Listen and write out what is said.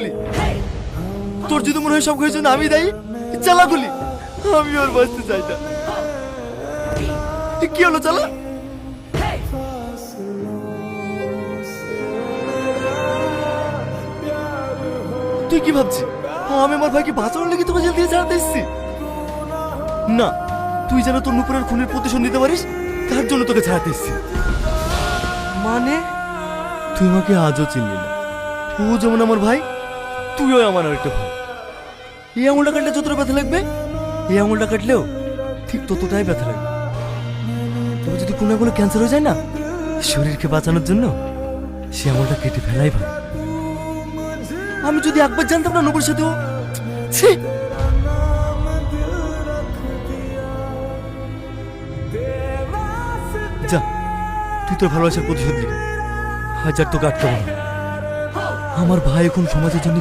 গুলি। তোর যদি মনে হয় সব কিছুর জন্য আমি দায়ী, চালা গুলি। আমি আর বাঁচতে চাই না। কি হলো, চালা। তুই কি ভাবছিস আমি আমার ভাইকে বাঁচানোর লেগে তোকে জেল দিয়ে ছাড়তে এসেছি? না, তুই যেন তোর নুপুরের খুনের প্রতিশোধ নিতে পারিস, তার জন্য তোকে ছাড়তে এসেছি। মানে তুই আমাকে আজও চিনলি না। ও যেমন আমার ভাই, তুইও আমার আরেকটা ভাই। এই আঙুলটা কাটলে যতটা ব্যথা লাগবে, এই আঙুলটা কাটলেও ঠিক ততটাই ব্যথা লাগবে। তবে যদি কোনো আঙুলে ক্যান্সার হয়ে যায় না, শরীরকে বাঁচানোর জন্য সে আঙুলটা কেটে ফেলাই ভাই। আমি যদি একবার জানতাম না নবুর সাথে ও ছি। যা, তুই তোর ভালোবাসার প্রতিশোধ নিবি, হাজার তোকে আটকাবো না। আমার ভাই এখন সমাজের জন্য